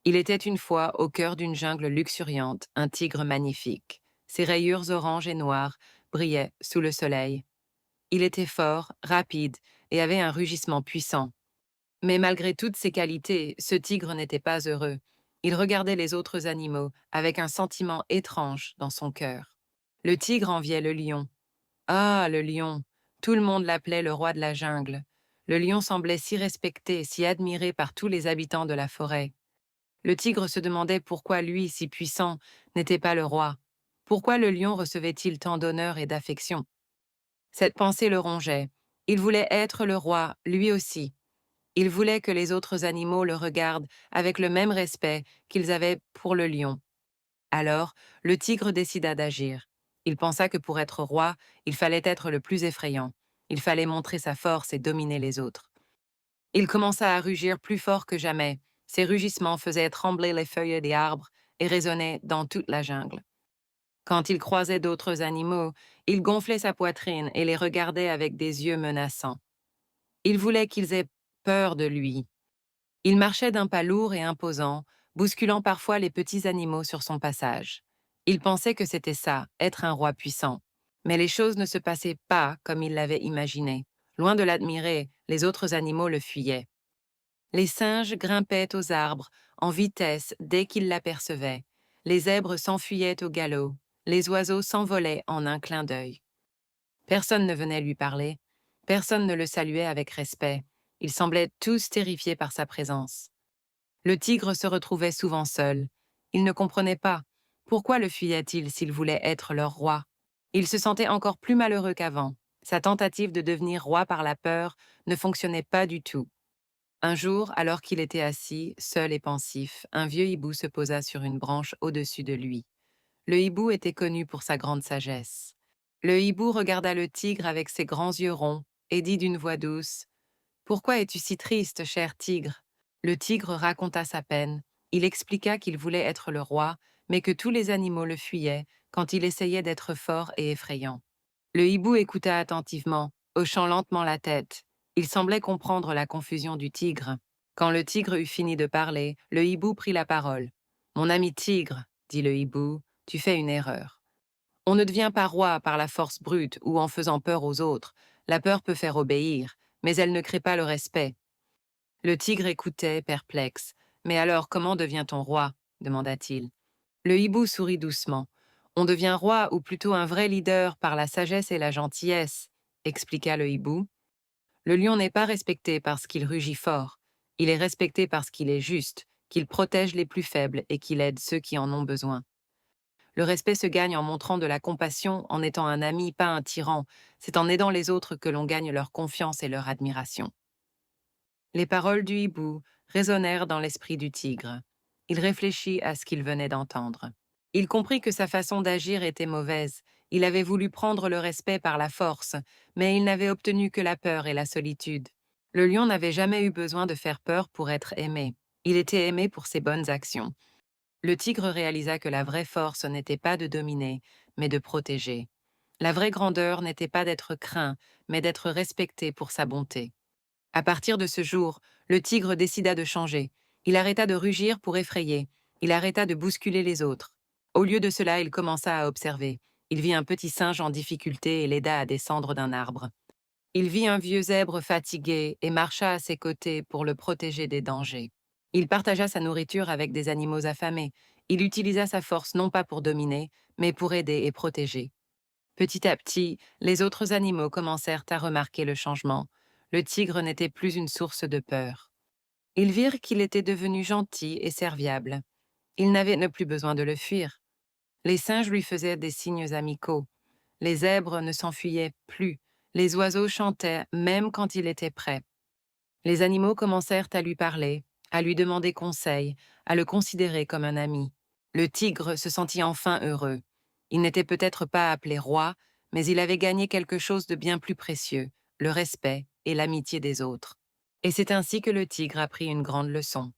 Il était une fois, au cœur d'une jungle luxuriante, un tigre magnifique. Ses rayures orange et noires brillaient sous le soleil. Il était fort, rapide et avait un rugissement puissant. Mais malgré toutes ses qualités, ce tigre n'était pas heureux. Il regardait les autres animaux avec un sentiment étrange dans son cœur. Le tigre enviait le lion. Ah, le lion! Tout le monde l'appelait le roi de la jungle. Le lion semblait si respecté, si admiré par tous les habitants de la forêt. Le tigre se demandait pourquoi lui, si puissant, n'était pas le roi. Pourquoi le lion recevait-il tant d'honneur et d'affection? Cette pensée le rongeait. Il voulait être le roi, lui aussi. Il voulait que les autres animaux le regardent avec le même respect qu'ils avaient pour le lion. Alors, le tigre décida d'agir. Il pensa que pour être roi, il fallait être le plus effrayant. Il fallait montrer sa force et dominer les autres. Il commença à rugir plus fort que jamais. Ses rugissements faisaient trembler les feuilles des arbres et résonnaient dans toute la jungle. Quand il croisait d'autres animaux, il gonflait sa poitrine et les regardait avec des yeux menaçants. Il voulait qu'ils aient peur de lui. Il marchait d'un pas lourd et imposant, bousculant parfois les petits animaux sur son passage. Il pensait que c'était ça, être un roi puissant. Mais les choses ne se passaient pas comme il l'avait imaginé. Loin de l'admirer, les autres animaux le fuyaient. Les singes grimpaient aux arbres, en vitesse, dès qu'ils l'apercevaient. Les zèbres s'enfuyaient au galop. Les oiseaux s'envolaient en un clin d'œil. Personne ne venait lui parler. Personne ne le saluait avec respect. Ils semblaient tous terrifiés par sa présence. Le tigre se retrouvait souvent seul. Il ne comprenait pas. Pourquoi le fuyait-il s'il voulait être leur roi? Il se sentait encore plus malheureux qu'avant. Sa tentative de devenir roi par la peur ne fonctionnait pas du tout. Un jour, alors qu'il était assis, seul et pensif, un vieux hibou se posa sur une branche au-dessus de lui. Le hibou était connu pour sa grande sagesse. Le hibou regarda le tigre avec ses grands yeux ronds et dit d'une voix douce: « Pourquoi es-tu si triste, cher tigre ?» Le tigre raconta sa peine. Il expliqua qu'il voulait être le roi, mais que tous les animaux le fuyaient quand il essayait d'être fort et effrayant. Le hibou écouta attentivement, hochant lentement la tête. Il semblait comprendre la confusion du tigre. Quand le tigre eut fini de parler, le hibou prit la parole. « Mon ami tigre, dit le hibou, tu fais une erreur. On ne devient pas roi par la force brute ou en faisant peur aux autres. La peur peut faire obéir, mais elle ne crée pas le respect. » Le tigre écoutait, perplexe. « Mais alors, comment devient-on roi ?» demanda-t-il. Le hibou sourit doucement. « On devient roi, ou plutôt un vrai leader, par la sagesse et la gentillesse, » expliqua le hibou. Le lion n'est pas respecté parce qu'il rugit fort. Il est respecté parce qu'il est juste, qu'il protège les plus faibles et qu'il aide ceux qui en ont besoin. Le respect se gagne en montrant de la compassion, en étant un ami, pas un tyran. C'est en aidant les autres que l'on gagne leur confiance et leur admiration. Les paroles du hibou résonnèrent dans l'esprit du tigre. Il réfléchit à ce qu'il venait d'entendre. Il comprit que sa façon d'agir était mauvaise. Il avait voulu prendre le respect par la force, mais il n'avait obtenu que la peur et la solitude. Le lion n'avait jamais eu besoin de faire peur pour être aimé. Il était aimé pour ses bonnes actions. Le tigre réalisa que la vraie force n'était pas de dominer, mais de protéger. La vraie grandeur n'était pas d'être craint, mais d'être respecté pour sa bonté. À partir de ce jour, le tigre décida de changer. Il arrêta de rugir pour effrayer. Il arrêta de bousculer les autres. Au lieu de cela, il commença à observer. Il vit un petit singe en difficulté et l'aida à descendre d'un arbre. Il vit un vieux zèbre fatigué et marcha à ses côtés pour le protéger des dangers. Il partagea sa nourriture avec des animaux affamés. Il utilisa sa force non pas pour dominer, mais pour aider et protéger. Petit à petit, les autres animaux commencèrent à remarquer le changement. Le tigre n'était plus une source de peur. Ils virent qu'il était devenu gentil et serviable. Ils n'avaient ne plus besoin de le fuir. Les singes lui faisaient des signes amicaux. Les zèbres ne s'enfuyaient plus. Les oiseaux chantaient même quand il était prêt. Les animaux commencèrent à lui parler, à lui demander conseil, à le considérer comme un ami. Le tigre se sentit enfin heureux. Il n'était peut-être pas appelé roi, mais il avait gagné quelque chose de bien plus précieux, le respect et l'amitié des autres. Et c'est ainsi que le tigre apprit une grande leçon.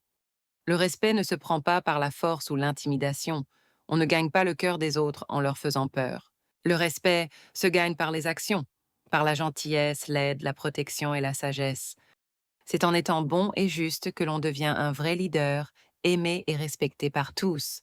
Le respect ne se prend pas par la force ou l'intimidation. On ne gagne pas le cœur des autres en leur faisant peur. Le respect se gagne par les actions, par la gentillesse, l'aide, la protection et la sagesse. C'est en étant bon et juste que l'on devient un vrai leader aimé et respecté par tous.